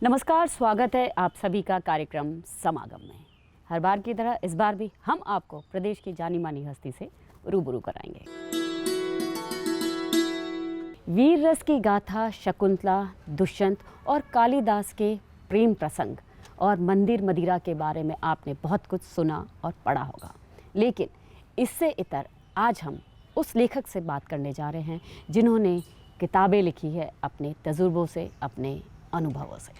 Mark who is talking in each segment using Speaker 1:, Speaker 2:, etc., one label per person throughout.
Speaker 1: नमस्कार, स्वागत है आप सभी का कार्यक्रम समागम में। हर बार की तरह इस बार भी हम आपको प्रदेश की जानी मानी हस्ती से रूबरू कराएंगे। वीर रस की गाथा, शकुंतला, दुष्यंत और कालिदास के प्रेम प्रसंग और मंदिर मदिरा के बारे में आपने बहुत कुछ सुना और पढ़ा होगा, लेकिन इससे इतर आज हम उस लेखक से बात करने जा रहे हैं जिन्होंने किताबें लिखी है अपने तजुर्बों से, अपने अनुभवों से।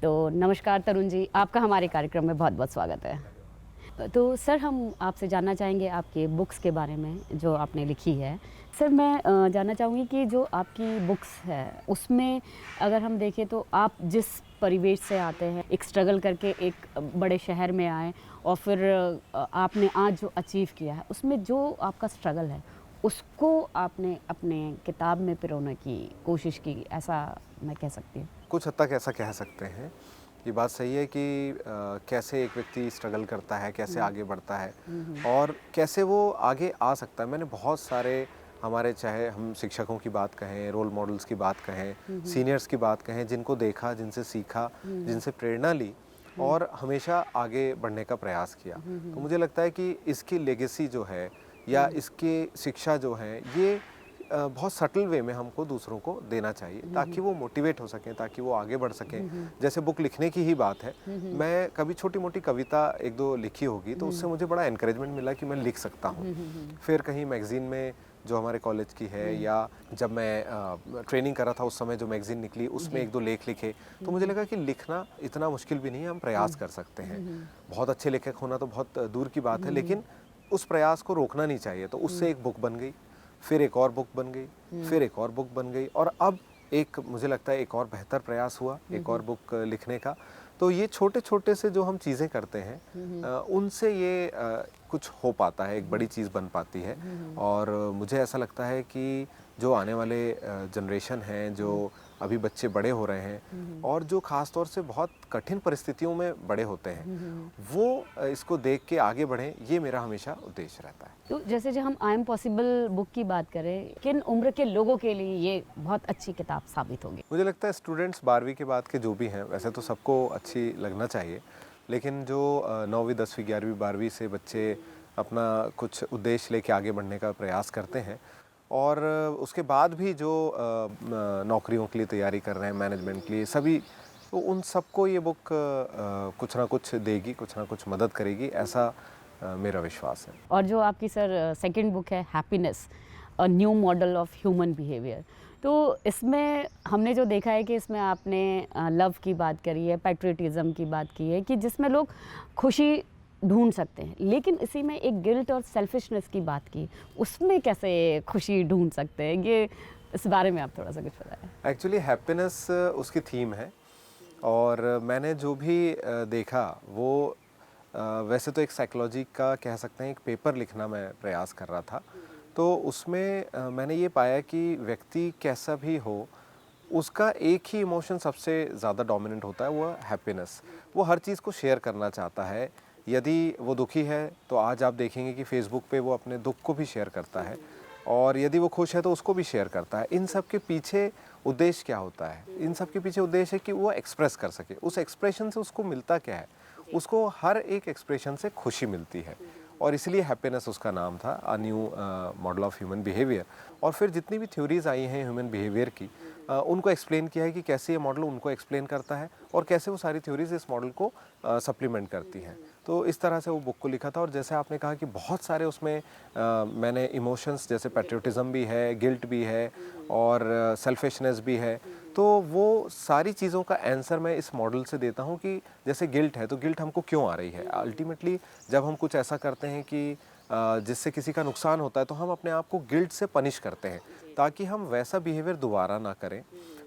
Speaker 1: तो नमस्कार तरुण जी, आपका हमारे कार्यक्रम में बहुत बहुत स्वागत है। तो सर, हम आपसे जानना चाहेंगे आपके बुक्स के बारे में जो आपने लिखी है। सर, मैं जानना चाहूँगी कि जो आपकी बुक्स है उसमें अगर हम देखें तो आप जिस परिवेश से आते हैं, एक स्ट्रगल करके एक बड़े शहर में आए और फिर आपने आज जो अचीव किया है, उसमें जो आपका स्ट्रगल है उसको आपने अपने किताब में पिरोने की कोशिश की, ऐसा मैं कह सकती हूँ।
Speaker 2: कुछ हद तक ऐसा कह सकते हैं। ये बात सही है कि कैसे एक व्यक्ति स्ट्रगल करता है, कैसे आगे बढ़ता है और कैसे वो आगे आ सकता है। मैंने बहुत सारे हमारे, चाहे हम शिक्षकों की बात कहें, रोल मॉडल्स की बात कहें, सीनियर्स की बात कहें, जिनको देखा, जिनसे सीखा, जिनसे प्रेरणा ली और हमेशा आगे बढ़ने का प्रयास किया। तो मुझे लगता है कि इसकी लेगेसी जो है या इसकी शिक्षा जो है, ये बहुत सटल वे में हमको दूसरों को देना चाहिए ताकि वो मोटिवेट हो सकें, ताकि वो आगे बढ़ सकें। जैसे बुक लिखने की ही बात है, मैं कभी छोटी मोटी कविता एक दो लिखी होगी तो उससे मुझे बड़ा एनकरेजमेंट मिला कि मैं लिख सकता हूँ। फिर कहीं मैगज़ीन में जो हमारे कॉलेज की है या जब मैं ट्रेनिंग कर रहा था उस समय जो मैगज़ीन निकली उसमें एक दो लेख लिखे, तो मुझे लगा कि लिखना इतना मुश्किल भी नहीं है, हम प्रयास कर सकते हैं। बहुत अच्छे लेखक होना तो बहुत दूर की बात है, लेकिन उस प्रयास को रोकना नहीं चाहिए। तो उससे एक बुक बन गई, फिर एक और बुक बन गई, फिर एक और बुक बन गई और अब एक, मुझे लगता है एक और बेहतर प्रयास हुआ एक और बुक लिखने का। तो ये छोटे छोटे से जो हम चीज़ें करते हैं उनसे ये कुछ हो पाता है, एक बड़ी चीज़ बन पाती है। और मुझे ऐसा लगता है कि जो आने वाले जनरेशन हैं, जो अभी बच्चे बड़े हो रहे हैं और जो ख़ास तौर से बहुत कठिन परिस्थितियों में बड़े होते हैं, वो इसको देख के आगे बढ़ें, ये मेरा हमेशा उद्देश्य रहता है।
Speaker 1: तो जैसे जो हम आई एम पॉसिबल बुक की बात करें, किन उम्र के लोगों के लिए ये बहुत अच्छी किताब साबित होगी?
Speaker 2: मुझे लगता है स्टूडेंट्स 12वीं के बाद के जो भी हैं, वैसे तो सबको अच्छी लगना चाहिए, लेकिन जो 9वीं 10वीं 11वीं 12वीं से बच्चे अपना कुछ उद्देश्य लेके आगे बढ़ने का प्रयास करते हैं और उसके बाद भी जो नौकरियों के लिए तैयारी कर रहे हैं, मैनेजमेंट के लिए सभी, तो उन सबको ये बुक कुछ ना कुछ देगी, कुछ ना कुछ मदद करेगी, ऐसा मेरा विश्वास है।
Speaker 1: और जो आपकी सर सेकंड बुक है happiness, a new model of human behaviour, तो इसमें हमने जो देखा है कि इसमें आपने लव की बात करी है, पैट्रियटिज्म की बात की है कि जिसमें लोग खुशी ढूंढ सकते हैं, लेकिन इसी में एक गिल्ट और सेल्फिशनेस की बात की, उसमें कैसे खुशी ढूंढ सकते हैं, ये इस बारे में आप थोड़ा सा कुछ बताएं।
Speaker 2: एक्चुअली हैप्पीनेस उसकी थीम है और मैंने जो भी देखा वो वैसे तो एक साइकोलॉजी का कह सकते हैं, एक पेपर लिखना मैं प्रयास कर रहा था। तो उसमें मैंने ये पाया कि व्यक्ति कैसा भी हो, उसका एक ही इमोशन सबसे ज़्यादा डोमिनेंट होता है, वो हैप्पीनेस। वो हर चीज़ को शेयर करना चाहता है। यदि वो दुखी है तो आज आप देखेंगे कि फेसबुक पे वो अपने दुख को भी शेयर करता है और यदि वो खुश है तो उसको भी शेयर करता है। इन सब के पीछे उद्देश्य क्या होता है? इन सब के पीछे उद्देश्य है कि वो एक्सप्रेस कर सके। उस एक्सप्रेशन से उसको मिलता क्या है? उसको हर एक एक्सप्रेशन से खुशी मिलती है और इसलिए हैप्पीनेस उसका नाम था, a new model of human behaviour. और फिर जितनी भी थ्योरीज आई हैं ह्यूमन बिहेवियर की, उनको एक्सप्लेन किया है कि कैसे ये मॉडल उनको एक्सप्लेन करता है और कैसे वो सारी थ्योरीज इस मॉडल को सप्लीमेंट करती हैं। तो इस तरह से वो बुक को लिखा था और जैसे आपने कहा कि बहुत सारे उसमें मैंने इमोशंस, जैसे पैट्रियटिज्म भी है, गिल्ट भी है और सेल्फिशनेस भी है, तो वो सारी चीज़ों का आंसर मैं इस मॉडल से देता हूँ कि जैसे गिल्ट है तो गिल्ट हमको क्यों आ रही है। अल्टीमेटली जब हम कुछ ऐसा करते हैं कि जिससे किसी का नुकसान होता है तो हम अपने आप को गिल्ट से पनिश करते हैं ताकि हम वैसा बिहेवियर दोबारा ना करें।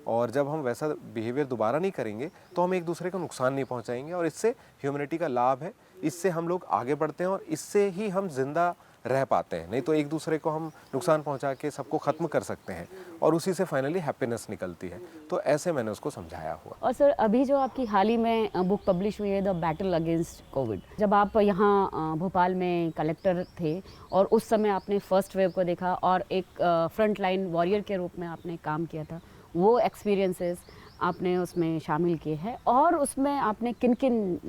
Speaker 2: और जब हम वैसा बिहेवियर दोबारा नहीं करेंगे तो हम एक दूसरे को नुकसान नहीं पहुंचाएंगे और इससे ह्यूमैनिटी का लाभ है, इससे हम लोग आगे बढ़ते हैं और इससे ही हम जिंदा रह पाते हैं। नहीं तो एक दूसरे को हम नुकसान पहुंचा के सबको ख़त्म कर सकते हैं और उसी से फाइनली हैप्पीनेस निकलती है। तो ऐसे मैंने उसको समझाया हुआ।
Speaker 1: और सर, अभी जो आपकी हाल ही में बुक पब्लिश हुई है, द बैटल अगेंस्ट कोविड, जब आप यहाँ भोपाल में कलेक्टर थे और उस समय आपने फर्स्ट वेव को देखा और एक फ्रंट लाइन वॉरियर के रूप में आपने काम किया था, वो एक्सपीरियंसेस आपने उसमें शामिल किए हैं और उसमें आपने किन-किन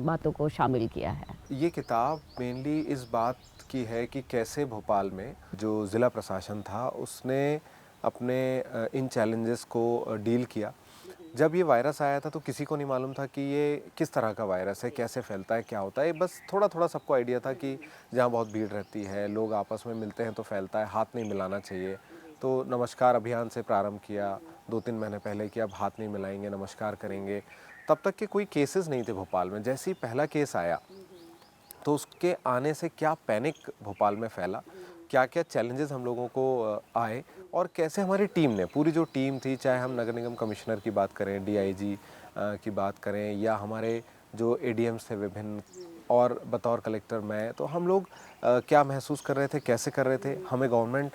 Speaker 1: बातों को शामिल किया है?
Speaker 2: ये किताब मेनली इस बात की है कि कैसे भोपाल में जो ज़िला प्रशासन था उसने अपने इन चैलेंजेस को डील किया। जब ये वायरस आया था तो किसी को नहीं मालूम था कि ये किस तरह का वायरस है, कैसे फैलता है, क्या होता है। बस थोड़ा-थोड़ा सबको आइडिया था कि जहाँ बहुत भीड़ रहती है, लोग आपस में मिलते हैं तो फैलता है, हाथ नहीं मिलाना चाहिए। तो नमस्कार अभियान से प्रारंभ किया 2-3 महीने पहले कि अब हाथ नहीं मिलाएंगे, नमस्कार करेंगे। तब तक के कोई केसेस नहीं थे भोपाल में। जैसे ही पहला केस आया तो उसके आने से क्या पैनिक भोपाल में फैला, क्या-क्या चैलेंजेस हम लोगों को आए और कैसे हमारी टीम ने, पूरी जो टीम थी, चाहे हम नगर निगम कमिश्नर की बात करें, डीआईजी की बात करें या हमारे जो एडीएम्स थे विभिन्न और बतौर कलेक्टर मैं, तो हम लोग क्या महसूस कर रहे थे, कैसे कर रहे थे, हमें गवर्नमेंट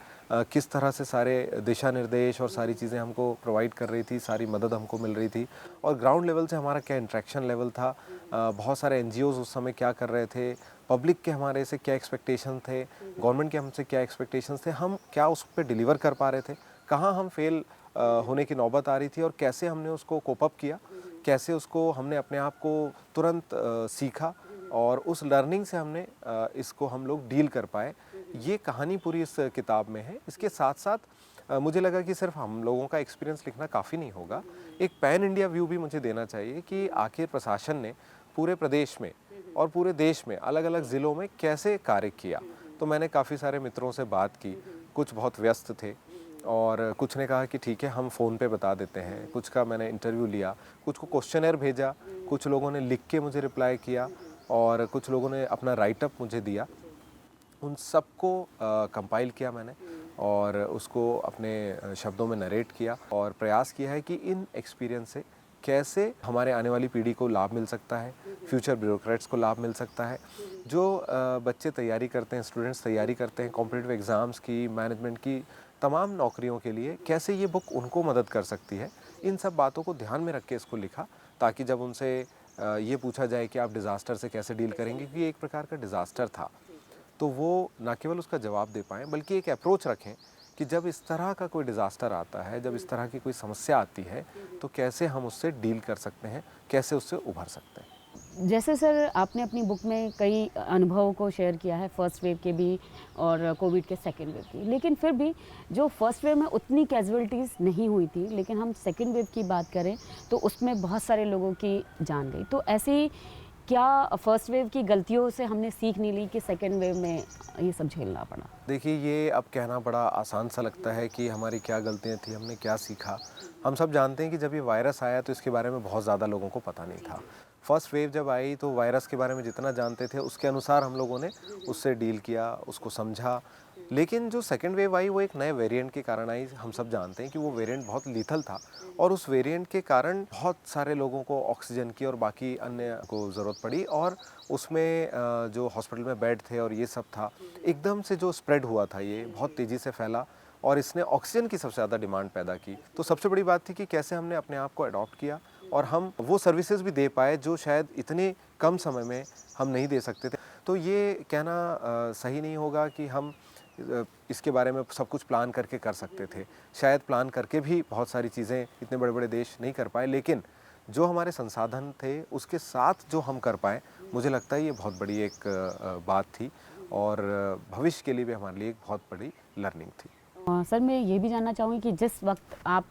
Speaker 2: किस तरह से सारे दिशा निर्देश और सारी चीज़ें हमको प्रोवाइड कर रही थी, सारी मदद हमको मिल रही थी और ग्राउंड लेवल से हमारा क्या इंटरेक्शन लेवल था, बहुत सारे एनजीओज़ उस समय क्या कर रहे थे, पब्लिक के हमारे से क्या एक्सपेक्टेशन थे, गवर्नमेंट के हमसे क्या एक्सपेक्टेशंस थे, हम क्या उस पे डिलीवर कर पा रहे थे, कहाँ हम फेल होने की नौबत आ रही थी और कैसे हमने उसको कोप अप किया, कैसे उसको हमने अपने आप को तुरंत सीखा और उस लर्निंग से हमने इसको हम लोग डील कर पाए। ये कहानी पूरी इस किताब में है। इसके साथ-साथ मुझे लगा कि सिर्फ हम लोगों का एक्सपीरियंस लिखना काफ़ी नहीं होगा, एक पैन इंडिया व्यू भी मुझे देना चाहिए कि आखिर प्रशासन ने पूरे प्रदेश में और पूरे देश में अलग-अलग ज़िलों में कैसे कार्य किया। तो मैंने काफ़ी सारे मित्रों से बात की, कुछ बहुत व्यस्त थे और कुछ ने कहा कि ठीक है हम फ़ोन पे बता देते हैं, कुछ का मैंने इंटरव्यू लिया, कुछ को क्वेश्चनेयर भेजा, कुछ लोगों ने लिख के मुझे रिप्लाई किया और कुछ लोगों ने अपना राइट अप मुझे दिया। उन सबको कंपाइल किया मैंने और उसको अपने शब्दों में नरेट किया और प्रयास किया है कि इन एक्सपीरियंस से कैसे हमारे आने वाली पीढ़ी को लाभ मिल सकता है, फ्यूचर ब्यूरोक्रेट्स को लाभ मिल सकता है, जो बच्चे तैयारी करते हैं, स्टूडेंट्स तैयारी करते हैं कॉम्पिटिटिव एग्ज़ाम्स की, मैनेजमेंट की, तमाम नौकरियों के लिए कैसे ये बुक उनको मदद कर सकती है। इन सब बातों को ध्यान में रख के इसको लिखा ताकि जब उनसे ये पूछा जाए कि आप डिज़ास्टर से कैसे डील करेंगे, क्योंकि ये एक प्रकार का डिज़ास्टर था, तो वो ना केवल उसका जवाब दे पाएँ बल्कि एक अप्रोच रखें कि जब इस तरह का कोई डिज़ास्टर आता है, जब इस तरह की कोई समस्या आती है, तो कैसे हम उससे डील कर सकते हैं, कैसे उससे उभर सकते हैं।
Speaker 1: जैसे सर आपने अपनी बुक में कई अनुभवों को शेयर किया है, फर्स्ट वेव के भी और कोविड के सेकेंड वेव की, लेकिन फिर भी जो फर्स्ट वेव में उतनी कैजुअलिटीज़ नहीं हुई थी, लेकिन हम सेकेंड वेव की बात करें तो उसमें बहुत सारे लोगों की जान गई। तो ऐसी क्या फर्स्ट वेव की गलतियों से हमने सीख नहीं ली कि सेकेंड वेव में ये सब झेलना पड़ा?
Speaker 2: देखिए, ये अब कहना बड़ा आसान सा लगता है कि हमारी क्या गलतियाँ थी, हमने क्या सीखा। हम सब जानते हैं कि जब ये वायरस आया तो इसके बारे में बहुत ज़्यादा लोगों को पता नहीं था। फर्स्ट वेव जब आई तो वायरस के बारे में जितना जानते थे उसके अनुसार हम लोगों ने उससे डील किया, उसको समझा। लेकिन जो सेकंड वेव आई वो एक नए वेरिएंट के कारण आई। हम सब जानते हैं कि वो वेरिएंट बहुत लीथल था और उस वेरिएंट के कारण बहुत सारे लोगों को ऑक्सीजन की और बाकी अन्य को ज़रूरत पड़ी और उसमें जो हॉस्पिटल में बेड थे और ये सब था, एकदम से जो स्प्रेड हुआ था ये बहुत तेज़ी से फैला और इसने ऑक्सीजन की सबसे ज़्यादा डिमांड पैदा की। तो सबसे बड़ी बात थी कि कैसे हमने अपने आप को अडॉप्ट किया और हम वो सर्विसेज भी दे पाए जो शायद इतने कम समय में हम नहीं दे सकते थे। तो ये कहना सही नहीं होगा कि हम इसके बारे में सब कुछ प्लान करके कर सकते थे। शायद प्लान करके भी बहुत सारी चीज़ें इतने बड़े-बड़े देश नहीं कर पाए, लेकिन जो हमारे संसाधन थे उसके साथ जो हम कर पाए, मुझे लगता है ये बहुत बड़ी एक बात थी और भविष्य के लिए भी हमारे लिए एक बहुत बड़ी लर्निंग थी।
Speaker 1: सर मैं ये भी जानना चाहूँगी कि जिस वक्त आप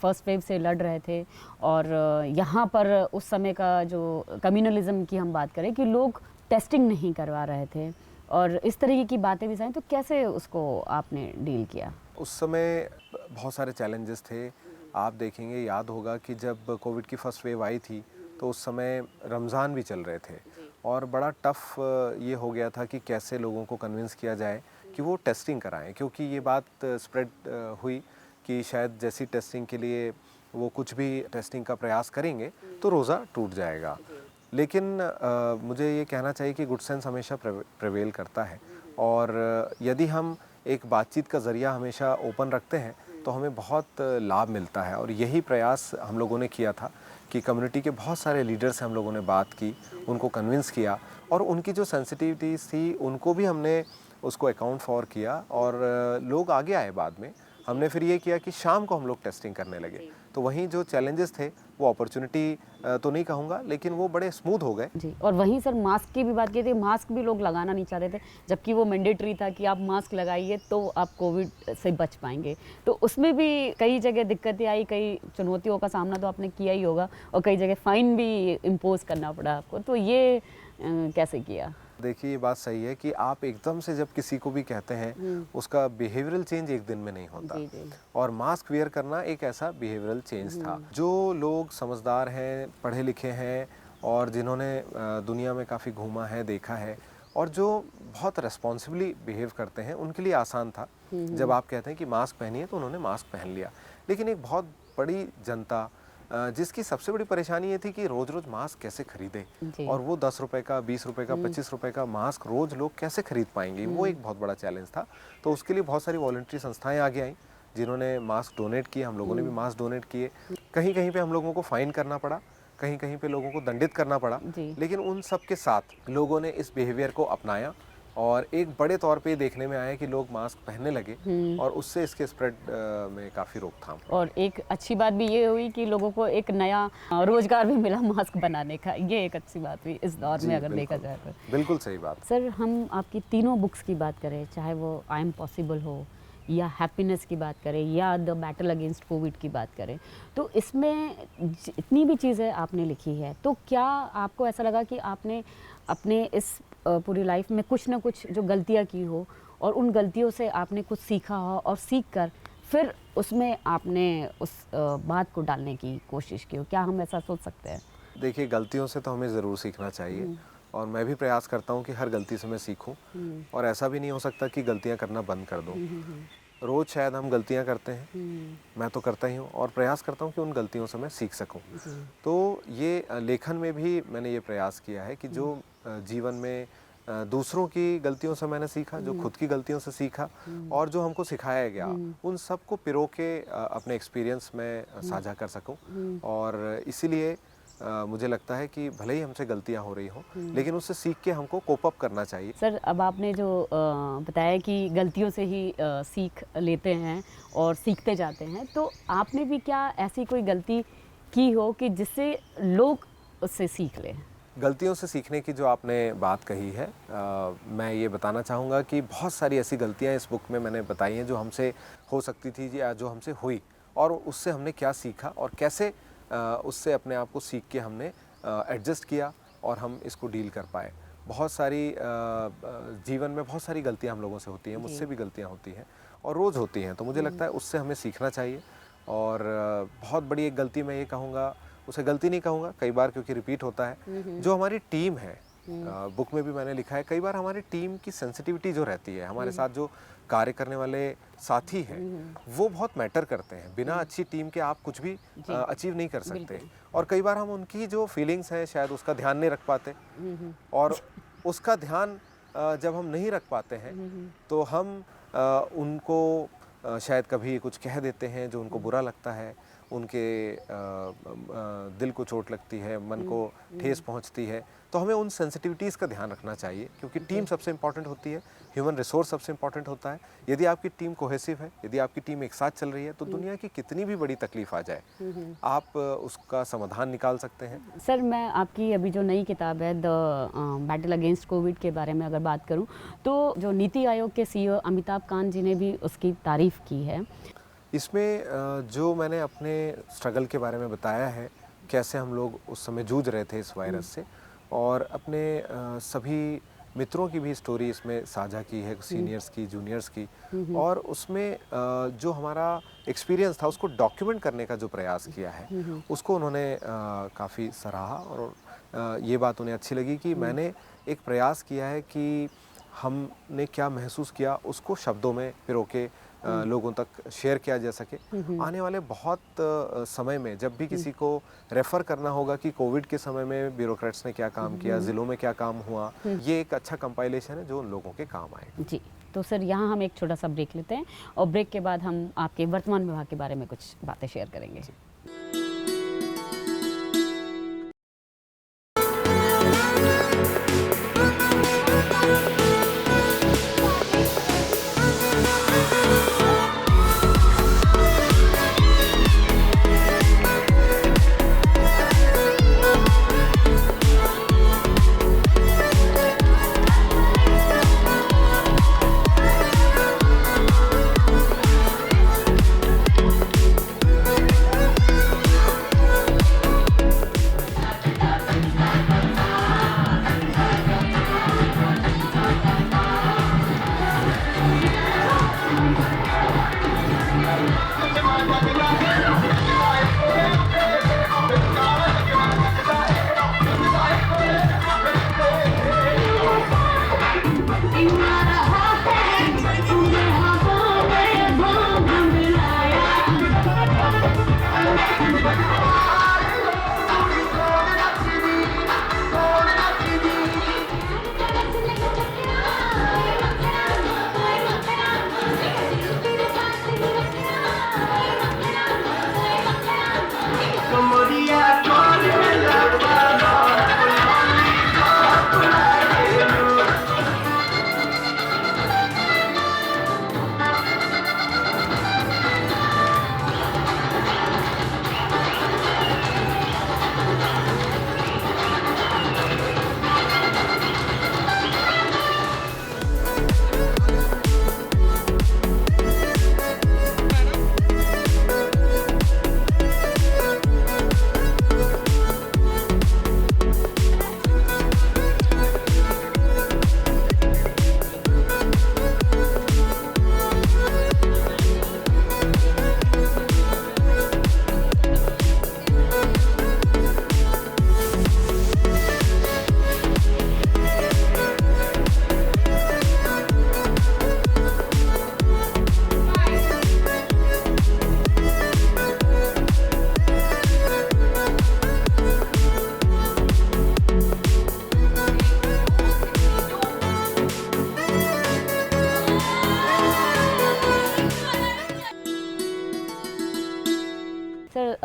Speaker 1: फर्स्ट वेव से लड़ रहे थे और यहाँ पर उस समय का जो कम्युनलिज्म की हम बात करें कि लोग टेस्टिंग नहीं करवा रहे थे और इस तरीके की बातें भी साई, तो कैसे उसको आपने डील किया?
Speaker 2: उस समय बहुत सारे चैलेंजेस थे। आप देखेंगे, याद होगा कि जब कोविड की फर्स्ट वेव आई थी तो उस समय रमज़ान भी चल रहे थे और बड़ा टफ ये हो गया था कि कैसे लोगों को कन्विंस किया जाए कि वो टेस्टिंग कराएं, क्योंकि ये बात स्प्रेड हुई कि शायद जैसी टेस्टिंग के लिए वो कुछ भी टेस्टिंग का प्रयास करेंगे तो रोज़ा टूट जाएगा। लेकिन मुझे ये कहना चाहिए कि गुड सेंस हमेशा प्रिवेल करता है और यदि हम एक बातचीत का ज़रिया हमेशा ओपन रखते हैं तो हमें बहुत लाभ मिलता है और यही प्रयास हम लोगों ने किया था कि कम्युनिटी के बहुत सारे लीडर से हम लोगों ने बात की, उनको कन्विंस किया और उनकी जो सेंसिटिविटीज़ थी उनको भी हमने उसको अकाउंट फॉर किया और लोग आगे आए बाद में। हमने फिर ये किया कि शाम को हम लोग टेस्टिंग करने लगे। तो वहीं जो चैलेंजेस थे वो अपॉर्चुनिटी तो नहीं कहूँगा, लेकिन वो बड़े स्मूथ हो गए।
Speaker 1: जी, और वहीं सर मास्क की भी बात की थी, मास्क भी लोग लगाना नहीं चाहते थे, जबकि वो मैंडेटरी था कि आप मास्क लगाइए तो आप कोविड से बच पाएंगे। तो उसमें भी कई जगह दिक्कतें आई, कई चुनौतियों का सामना तो आपने किया ही होगा, और कई जगह फाइन भी इम्पोज करना पड़ा आपको। तो ये कैसे किया?
Speaker 2: देखिए, ये बात सही है कि आप एकदम से जब किसी को भी कहते हैं उसका बिहेवियरल चेंज एक दिन में नहीं होता।
Speaker 1: जी, जी।
Speaker 2: और मास्क वेयर करना एक ऐसा बिहेवियरल चेंज था। जो लोग समझदार हैं, पढ़े लिखे हैं और जिन्होंने दुनिया में काफ़ी घूमा है, देखा है और जो बहुत रेस्पॉन्सिबली बिहेव करते हैं, उनके लिए आसान था। जब आप कहते हैं कि मास्क पहनिए तो उन्होंने मास्क पहन लिया। लेकिन एक बहुत बड़ी जनता जिसकी सबसे बड़ी परेशानी ये थी कि रोज़ रोज़ मास्क कैसे खरीदे,
Speaker 1: जी।
Speaker 2: और वो 10 रुपए का, 20 रुपए का, 25 रुपए का मास्क रोज़ लोग कैसे खरीद पाएंगे, वो एक बहुत बड़ा चैलेंज था। तो उसके लिए बहुत सारी वॉलंटरी संस्थाएं आगे आईं जिन्होंने मास्क डोनेट किए, हम लोगों ने भी मास्क डोनेट किए। कहीं कहीं पे हम लोगों को फाइन करना पड़ा, कहीं कहीं पे लोगों को दंडित करना पड़ा,
Speaker 1: जी।
Speaker 2: लेकिन उन सब के साथ लोगों ने इस बिहेवियर को अपनाया और एक बड़े तौर पे देखने में आया कि लोग मास्क पहनने लगे और उससे इसके स्प्रेड में काफ़ी रोकथाम।
Speaker 1: और एक अच्छी बात भी ये हुई कि लोगों को एक नया रोजगार भी मिला मास्क बनाने का, ये एक अच्छी बात हुई इस दौर में अगर देखा जाए तो।
Speaker 2: बिल्कुल सही बात।
Speaker 1: सर, हम आपकी तीनों बुक्स की बात करें, चाहे वो आई एम पॉसिबल हो या हैप्पीनेस की बात करें या द बैटल अगेंस्ट कोविड की बात करें, तो इसमें जितनी भी चीज़ें आपने लिखी है, तो क्या आपको ऐसा लगा कि आपने अपने इस पूरी लाइफ में कुछ ना कुछ जो गलतियां की हो और उन गलतियों से आपने कुछ सीखा हो और सीख कर फिर उसमें आपने उस बात को डालने की कोशिश की हो? क्या हम ऐसा सोच सकते हैं?
Speaker 2: देखिए, गलतियों से तो हमें ज़रूर सीखना चाहिए और मैं भी प्रयास करता हूँ कि हर गलती से मैं सीखूं और ऐसा भी नहीं हो सकता कि गलतियाँ करना बंद कर दूँ। रोज़ शायद हम गलतियाँ करते हैं, मैं तो करता ही हूँ और प्रयास करता हूँ कि उन गलतियों से मैं सीख सकूँ। तो ये लेखन में भी मैंने ये प्रयास किया है कि जो जीवन में दूसरों की गलतियों से मैंने सीखा, जो खुद की गलतियों से सीखा और जो हमको सिखाया गया, उन सब को पिरो के अपने एक्सपीरियंस में साझा कर सकूं। और इसीलिए मुझे लगता है कि भले ही हमसे गलतियां हो रही हों, लेकिन उससे सीख के हमको कोप अप करना चाहिए।
Speaker 1: सर, अब आपने जो बताया कि गलतियों से ही सीख लेते हैं और सीखते जाते हैं, तो आपने भी क्या ऐसी कोई गलती की हो कि जिससे लोग उससे सीख लें?
Speaker 2: गलतियों से सीखने की जो आपने बात कही है, मैं ये बताना चाहूँगा कि बहुत सारी ऐसी गलतियाँ इस बुक में मैंने बताई हैं जो हमसे हो सकती थी या जो हमसे हुई, और उससे हमने क्या सीखा और कैसे उससे अपने आप को सीख के हमने एडजस्ट किया और हम इसको डील कर पाए। बहुत सारी जीवन में बहुत सारी गलतियाँ हम लोगों से होती हैं, मुझसे भी गलतियाँ होती हैं और रोज़ होती हैं। तो मुझे लगता है उससे हमें सीखना चाहिए। और बहुत बड़ी एक गलती मैं ये कहूँगा, उसे गलती नहीं कहूँगा कई बार क्योंकि रिपीट होता है, जो हमारी टीम है, बुक में भी मैंने लिखा है, कई बार हमारी टीम की सेंसिटिविटी जो रहती है, हमारे साथ जो कार्य करने वाले साथी हैं, वो बहुत मैटर करते हैं। बिना अच्छी टीम के आप कुछ भी अचीव नहीं कर सकते। और कई बार हम उनकी जो फीलिंग्स हैं शायद उसका ध्यान नहीं रख पाते, और उसका ध्यान जब हम नहीं रख पाते हैं तो हम उनको शायद कभी कुछ कह देते हैं जो उनको बुरा लगता है, उनके दिल को चोट लगती है, मन को ठेस पहुंचती है। तो हमें उन सेंसिटिविटीज़ का ध्यान रखना चाहिए क्योंकि टीम सबसे इम्पॉर्टेंट होती है, ह्यूमन रिसोर्स सबसे इम्पॉर्टेंट होता है। यदि आपकी टीम कोहेसिव है, यदि आपकी टीम एक साथ चल रही है, तो दुनिया की कितनी भी बड़ी तकलीफ आ जाए, आप उसका समाधान निकाल सकते हैं।
Speaker 1: सर, मैं आपकी अभी जो नई किताब है द बैटल अगेंस्ट कोविड के बारे में अगर बात करूं, तो जो नीति आयोग के सीईओ अमिताभ कांत जी ने भी उसकी तारीफ़ की है।
Speaker 2: इसमें जो मैंने अपने स्ट्रगल के बारे में बताया है, कैसे हम लोग उस समय जूझ रहे थे इस वायरस से, और अपने सभी मित्रों की भी स्टोरी इसमें साझा की है, सीनियर्स की, जूनियर्स की, और उसमें जो हमारा एक्सपीरियंस था उसको डॉक्यूमेंट करने का जो प्रयास किया है, उसको उन्होंने काफ़ी सराहा। और ये बात उन्हें अच्छी लगी कि मैंने एक प्रयास किया है कि हमने क्या महसूस किया उसको शब्दों में पिरो के लोगों तक शेयर किया जा सके। आने वाले बहुत समय में जब भी किसी को रेफ़र करना होगा कि कोविड के समय में ब्यूरोक्रेट्स ने क्या काम किया, ज़िलों में क्या काम हुआ, ये एक अच्छा कंपाइलेशन है जो उन लोगों के काम आए।
Speaker 1: जी, तो सर यहाँ हम एक छोटा सा ब्रेक लेते हैं और ब्रेक के बाद हम आपके वर्तमान विभाग के बारे में कुछ बातें शेयर करेंगे।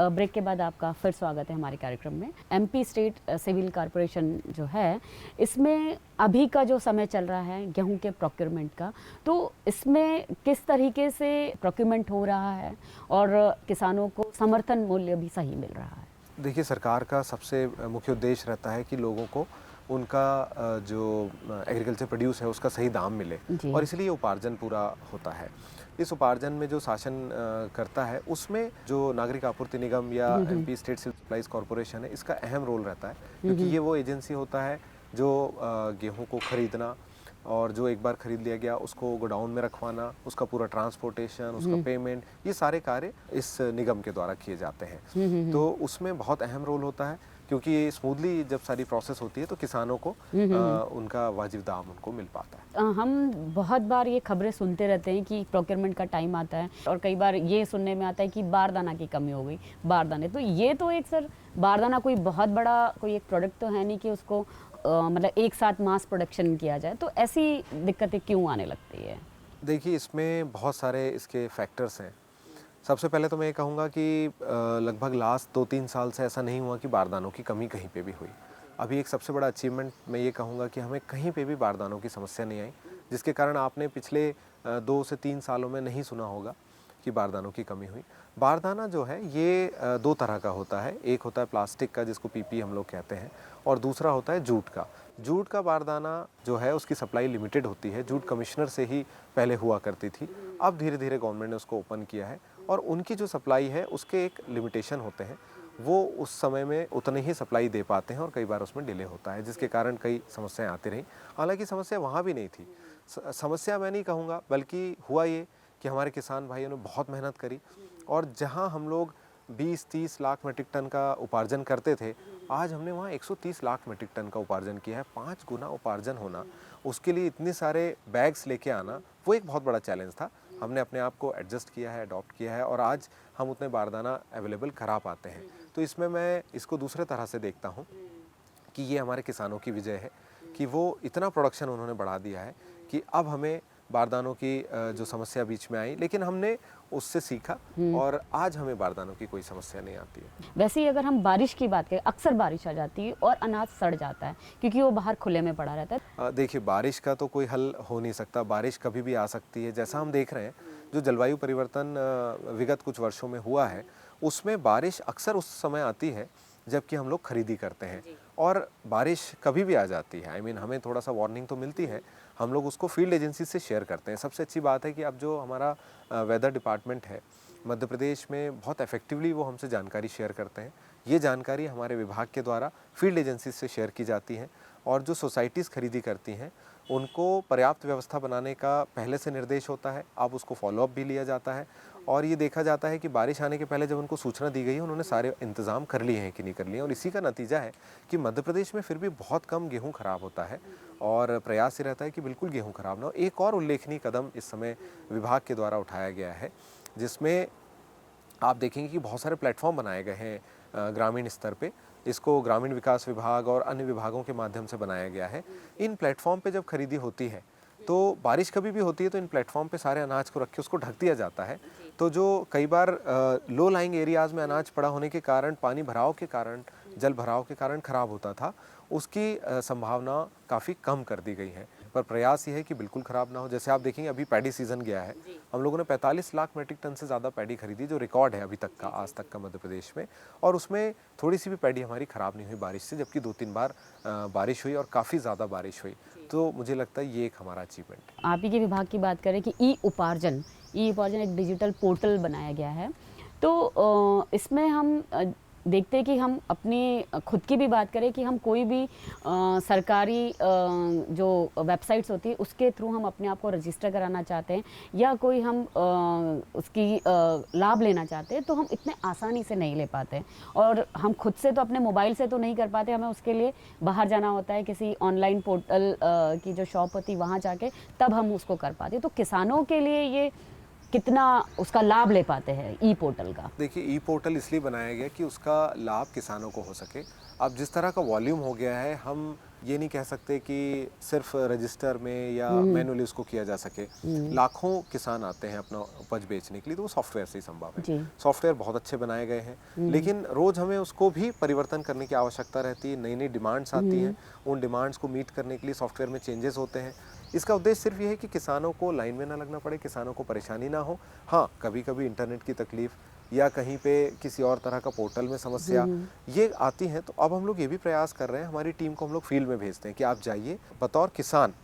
Speaker 1: ब्रेक के बाद आपका फिर स्वागत है हमारे कार्यक्रम में। एमपी स्टेट सिविल कॉरपोरेशन जो है, इसमें अभी का जो समय चल रहा है गेहूं के प्रोक्योरमेंट का, तो इसमें किस तरीके से प्रोक्योरमेंट हो रहा है और किसानों को समर्थन मूल्य भी सही मिल रहा है?
Speaker 2: देखिए, सरकार का सबसे मुख्य उद्देश्य रहता है कि लोगों को उनका जो एग्रीकल्चर प्रोड्यूस है उसका सही दाम मिले, और इसलिए उपार्जन पूरा होता है। इस उपार्जन में जो शासन करता है उसमें जो नागरिक आपूर्ति निगम या MP state civil supplies corporation है, इसका अहम रोल रहता है, क्योंकि ये वो एजेंसी होता है जो गेहूं को खरीदना, और जो एक बार खरीद लिया गया उसको गोडाउन में रखवाना, उसका पूरा ट्रांसपोर्टेशन, उसका पेमेंट, ये सारे कार्य इस निगम के द्वारा किए जाते हैं। तो उसमें बहुत अहम रोल होता है, क्योंकि ये स्मूथली जब सारी प्रोसेस होती है तो किसानों को उनका वाजिब दाम उनको मिल पाता है।
Speaker 1: हम बहुत बार ये खबरें सुनते रहते हैं कि प्रोक्योरमेंट का टाइम आता है, और कई बार ये सुनने में आता है कि बारदाना की कमी हो गई, बारदाने। तो ये तो एक सर, बारदाना कोई बहुत बड़ा कोई एक प्रोडक्ट तो है नहीं कि उसको मतलब एक साथ मास प्रोडक्शन किया जाए, तो ऐसी दिक्कतें क्यों आने लगती है?
Speaker 2: देखिए, इसमें बहुत सारे इसके फैक्टर्स हैं। सबसे पहले तो मैं ये कहूँगा कि लगभग लास्ट 2-3 साल से ऐसा नहीं हुआ कि बारदानों की कमी कहीं पे भी हुई। अभी एक सबसे बड़ा अचीवमेंट मैं ये कहूँगा कि हमें कहीं पे भी बारदानों की समस्या नहीं आई, जिसके कारण आपने पिछले 2 से 3 सालों में नहीं सुना होगा कि बारदानों की कमी हुई। बारदाना जो है ये 2 तरह का होता है। एक होता है प्लास्टिक का, जिसको पीपी हम लोग कहते हैं, और दूसरा होता है जूट का। जूट का बारदाना जो है उसकी सप्लाई लिमिटेड होती है। जूट कमिश्नर से ही पहले हुआ करती थी, अब धीरे धीरे गवर्नमेंट ने उसको ओपन किया है, और उनकी जो सप्लाई है उसके एक लिमिटेशन होते हैं। वो उस समय में उतने ही सप्लाई दे पाते हैं, और कई बार उसमें डिले होता है, जिसके कारण कई समस्याएं आती रहीं। हालांकि समस्या वहाँ भी नहीं थी। समस्या मैं नहीं कहूँगा, बल्कि हुआ ये कि हमारे किसान भाइयों ने बहुत मेहनत करी, और जहाँ हम लोग 20-30 लाख मीट्रिक टन का उपार्जन करते थे, आज हमने वहाँ 130 लाख मीट्रिक टन का उपार्जन किया है। 5 गुना उपार्जन होना, उसके लिए इतने सारे बैग्स लेके आना, वो एक बहुत बड़ा चैलेंज था। हमने अपने आप को एडजस्ट किया है, अडॉप्ट किया है, और आज हम उतने बारदाना अवेलेबल करा पाते हैं। तो इसमें मैं इसको दूसरे तरह से देखता हूँ कि ये हमारे किसानों की विजय है कि वो इतना प्रोडक्शन उन्होंने बढ़ा दिया है कि अब हमें बारदानों की जो समस्या बीच में आई, लेकिन हमने उससे सीखा, और आज हमें बारदानों की कोई समस्या नहीं आती है।
Speaker 1: वैसे ही अगर हम बारिश की बात करें, अक्सर बारिश आ जाती है और अनाज सड़ जाता है क्योंकि वो बाहर खुले में पड़ा रहता है।
Speaker 2: देखिए, बारिश का तो कोई हल हो नहीं सकता, बारिश कभी भी आ सकती है। जैसा हम देख रहे हैं, जो जलवायु परिवर्तन विगत कुछ वर्षों में हुआ है, उसमें बारिश अक्सर उस समय आती है जबकि हम लोग खरीदी करते हैं, और बारिश कभी भी आ जाती है। हमें थोड़ा सा वार्निंग तो मिलती है, हम लोग उसको फील्ड एजेंसी से शेयर करते हैं। सबसे अच्छी बात है कि अब जो हमारा वेदर डिपार्टमेंट है मध्य प्रदेश में, बहुत इफेक्टिवली वो हमसे जानकारी शेयर करते हैं। ये जानकारी हमारे विभाग के द्वारा फील्ड एजेंसी से शेयर की जाती है, और जो सोसाइटीज़ खरीदी करती हैं उनको पर्याप्त व्यवस्था बनाने का पहले से निर्देश होता है। अब उसको फॉलोअप भी लिया जाता है, और ये देखा जाता है कि बारिश आने के पहले जब उनको सूचना दी गई है, उन्होंने सारे इंतज़ाम कर लिए हैं कि नहीं कर लिए, और इसी का नतीजा है कि मध्य प्रदेश में फिर भी बहुत कम गेहूं खराब होता है, और प्रयास ये रहता है कि बिल्कुल गेहूं खराब ना हो। एक और उल्लेखनीय कदम इस समय विभाग के द्वारा उठाया गया है, जिसमें आप देखेंगे कि बहुत सारे प्लेटफॉर्म बनाए गए हैं ग्रामीण स्तर पे। इसको ग्रामीण विकास विभाग और अन्य विभागों के माध्यम से बनाया गया है। इन प्लेटफॉर्म पे जब खरीदी होती है, तो बारिश कभी भी होती है, तो इन प्लेटफॉर्म पे सारे अनाज को रख के उसको ढक दिया जाता है। तो जो कई बार लो लाइंग एरियाज़ में अनाज पड़ा होने के कारण, पानी भराव के कारण, जल भराव के कारण ख़राब होता था, उसकी संभावना काफ़ी कम कर दी गई है। पर प्रयास ये है कि बिल्कुल ख़राब ना हो। जैसे आप देखेंगे, अभी पैडी सीज़न गया है, हम लोगों ने 45 लाख मीट्रिक टन से ज़्यादा पैडी खरीदी, जो रिकॉर्ड है अभी तक का, आज तक का मध्य प्रदेश में, और उसमें थोड़ी सी भी पैडी हमारी ख़राब नहीं हुई बारिश से, जबकि 2-3 बार बारिश हुई और काफ़ी ज़्यादा बारिश हुई। तो मुझे लगता है ये एक हमारा अचीवमेंट है।
Speaker 1: आप ही के विभाग की बात करें कि ई उपार्जन एक डिजिटल पोर्टल बनाया गया है, तो इसमें हम देखते हैं कि हम अपनी खुद की भी बात करें कि हम कोई भी सरकारी जो वेबसाइट्स होती है उसके थ्रू हम अपने आप को रजिस्टर कराना चाहते हैं, या कोई हम उसकी लाभ लेना चाहते हैं, तो हम इतने आसानी से नहीं ले पाते हैं, और हम खुद से तो अपने मोबाइल से तो नहीं कर पाते, हमें उसके लिए बाहर जाना होता है, किसी ऑनलाइन पोर्टल की जो शॉप होती है वहाँ जाके तब हम उसको कर पाते हैं। तो किसानों के लिए ये कितना उसका लाभ ले पाते हैं ई पोर्टल का?
Speaker 2: देखिए, ई पोर्टल इसलिए बनाया गया कि उसका लाभ किसानों को हो सके। अब जिस तरह का वॉल्यूम हो गया है, हम ये नहीं कह सकते कि सिर्फ रजिस्टर में या मैनुअली उसको किया जा सके। लाखों किसान आते हैं अपना उपज बेचने के लिए, तो वो सॉफ्टवेयर से ही संभव है। सॉफ्टवेयर बहुत अच्छे बनाए गए हैं, लेकिन रोज हमें उसको भी परिवर्तन करने की आवश्यकता रहती है। नई नई डिमांड्स आती हैं, उन डिमांड्स को मीट करने के लिए सॉफ्टवेयर में चेंजेस होते हैं। इसका उद्देश्य सिर्फ ये है कि किसानों को लाइन में ना लगना पड़े, किसानों को परेशानी ना हो। हाँ, कभी कभी इंटरनेट की तकलीफ या कहीं पे किसी और तरह का पोर्टल में समस्या ये आती है, तो अब हम लोग ये भी प्रयास कर रहे हैं, हमारी टीम को हम लोग फील्ड में भेजते हैं कि आप जाइए, बतौर किसान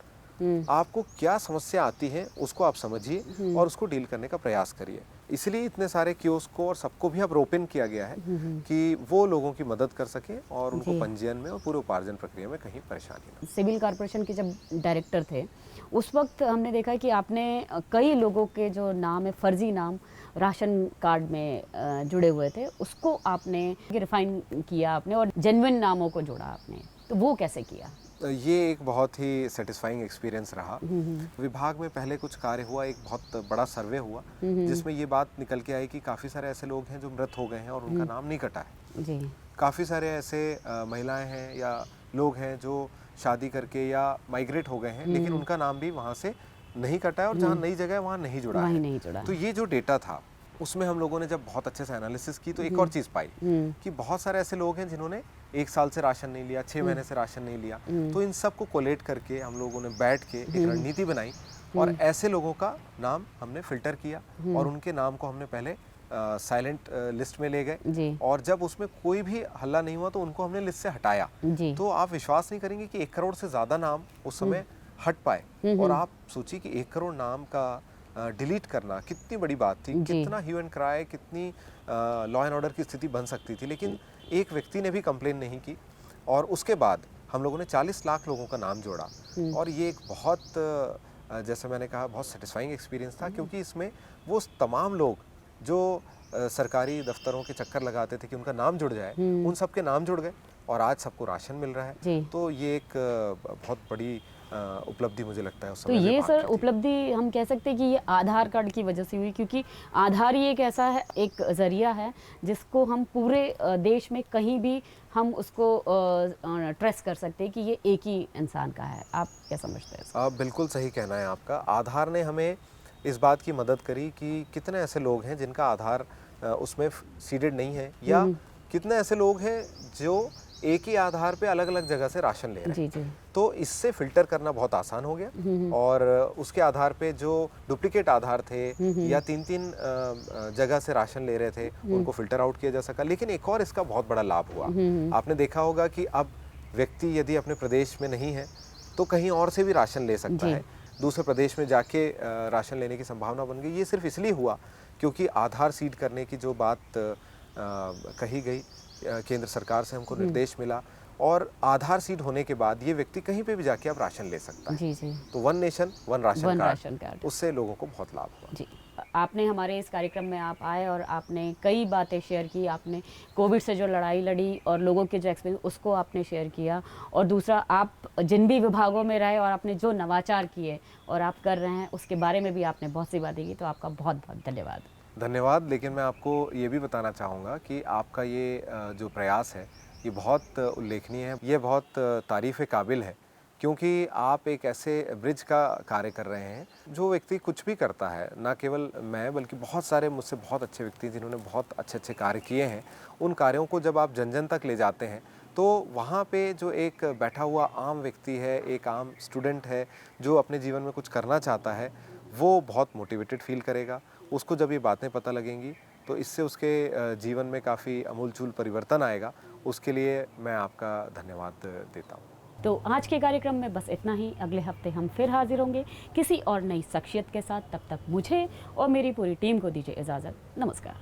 Speaker 2: आपको क्या समस्या आती है उसको आप समझिए और उसको डील करने का प्रयास करिए। इसलिए इतने सारे कियोस्क को और सबको भी अब ओपन किया गया है कि वो लोगों की मदद कर सकें और उनको पंजीयन में और पूरे उपार्जन प्रक्रिया में कहीं परेशानी ना।
Speaker 1: सिविल कॉर्पोरेशन के जब डायरेक्टर थे उस वक्त हमने देखा कि आपने कई लोगों के जो नाम है, फर्जी नाम राशन कार्ड में जुड़े हुए थे, उसको आपने रिफाइन किया आपने और जेन्युइन नामों को जोड़ा आपने, तो वो कैसे किया?
Speaker 2: ये एक बहुत ही सेटिस्फाइंग एक्सपीरियंस रहा। विभाग में पहले कुछ कार्य हुआ, एक बहुत बड़ा सर्वे हुआ जिसमें ये बात निकल के आई कि काफ़ी सारे ऐसे लोग हैं जो मृत हो गए हैं और उनका नाम नहीं कटा है
Speaker 1: जी।
Speaker 2: काफ़ी सारे ऐसे महिलाएं हैं या लोग हैं जो शादी करके या माइग्रेट हो गए हैं, लेकिन उनका नाम भी वहाँ से नहीं कटा है और जहाँ नई जगह है वहाँ नहीं जुड़ा है। तो ये जो डेटा था उसमें हम लोगों ने जब बहुत अच्छे से एनालिसिस की तो एक और चीज़ पाई कि बहुत सारे ऐसे लोग हैं जिन्होंने 1 साल से राशन नहीं लिया, 6 महीने से राशन नहीं लिया। तो इन सब को कोलेट करके हम लोगों ने बैठ के एक रणनीति बनाई और ऐसे लोगों का नाम हमने फिल्टर किया और उनके नाम को हमने पहले साइलेंट लिस्ट में ले गए और जब उसमें कोई भी हल्ला नहीं हुआ तो उनको हमने लिस्ट से हटाया। तो आप विश्वास नहीं करेंगे कि 1 करोड़ से ज़्यादा नाम उस समय हट पाए और आप सोचिए कि 1 करोड़ नाम का डिलीट करना कितनी बड़ी बात थी, कितना ह्यू एंड क्राई, कितनी लॉ एंड ऑर्डर की स्थिति बन सकती थी, लेकिन एक व्यक्ति ने भी कंप्लेन नहीं की और उसके बाद हम लोगों ने 40 लाख लोगों का नाम जोड़ा और ये एक बहुत जैसे मैंने कहा बहुत सेटिस्फाइंग एक्सपीरियंस था, क्योंकि इसमें वो तमाम लोग जो सरकारी दफ्तरों के चक्कर लगाते थे कि उनका नाम जुड़ जाए, उन सब के नाम जुड़ गए और आज सबको राशन मिल रहा है। तो ये एक बहुत बड़ी उपलब्धि मुझे लगता है उस समय।
Speaker 1: तो ये सर उपलब्धि हम कह सकते हैं कि ये आधार कार्ड की वजह से हुई, क्योंकि आधार ही एक ऐसा है, एक जरिया है जिसको हम पूरे देश में कहीं भी हम उसको ट्रेस कर सकते हैं कि ये एक ही इंसान का है। आप क्या समझते हैं?
Speaker 2: आप बिल्कुल सही कहना है आपका। आधार ने हमें इस बात की मदद करी कि कितने ऐसे लोग हैं जिनका आधार उसमें सीडेड नहीं है या कितने ऐसे लोग हैं जो एक ही आधार पे अलग अलग जगह से राशन ले रहे हैं। तो इससे फिल्टर करना बहुत आसान हो गया और उसके आधार पे जो डुप्लीकेट आधार थे या 3-3 जगह से राशन ले रहे थे उनको फिल्टर आउट किया जा सका। लेकिन एक और इसका बहुत बड़ा लाभ हुआ, आपने देखा होगा कि अब व्यक्ति यदि अपने प्रदेश में नहीं है तो कहीं और से भी राशन ले सकता है, दूसरे प्रदेश में जाके राशन लेने की संभावना बन गई। ये सिर्फ इसलिए हुआ क्योंकि आधार सीड करने की जो बात कही गई, केंद्र सरकार से हमको निर्देश मिला और आधार सीड होने के बाद ये व्यक्ति कहीं पे भी जाके अब राशन ले सकता है। तो one nation one ration card, उससे लोगों को बहुत लाभ हुआ।
Speaker 1: जी, आपने हमारे इस कार्यक्रम में आप आए और आपने कई बातें शेयर की। आपने कोविड से जो लड़ाई लड़ी और लोगों के जो एक्सपीरियंस उसको आपने शेयर किया, और दूसरा आप जिन भी विभागों में रहे और आपने जो नवाचार किए और आप कर रहे हैं उसके बारे में भी आपने बहुत सी बातें की। तो आपका बहुत बहुत धन्यवाद।
Speaker 2: धन्यवाद। लेकिन मैं आपको ये भी बताना चाहूँगा कि आपका ये जो प्रयास है ये बहुत उल्लेखनीय है, ये बहुत तारीफ़ काबिल है, क्योंकि आप एक ऐसे ब्रिज का कार्य कर रहे हैं। जो व्यक्ति कुछ भी करता है, ना केवल मैं बल्कि बहुत सारे मुझसे बहुत अच्छे व्यक्ति जिन्होंने बहुत अच्छे अच्छे कार्य किए हैं, उन कार्यों को जब आप जन जन तक ले जाते हैं तो वहाँ पे जो एक बैठा हुआ आम व्यक्ति है, एक आम स्टूडेंट है जो अपने जीवन में कुछ करना चाहता है, वो बहुत मोटिवेटेड फील करेगा। उसको जब ये बातें पता लगेंगी तो इससे उसके जीवन में काफ़ी अमूलचूल परिवर्तन आएगा। उसके लिए मैं आपका धन्यवाद देता हूँ।
Speaker 1: तो आज के कार्यक्रम में बस इतना ही। अगले हफ्ते हम फिर हाजिर होंगे किसी और नई शख्सियत के साथ। तब तक मुझे और मेरी पूरी टीम को दीजिए इजाज़त। नमस्कार।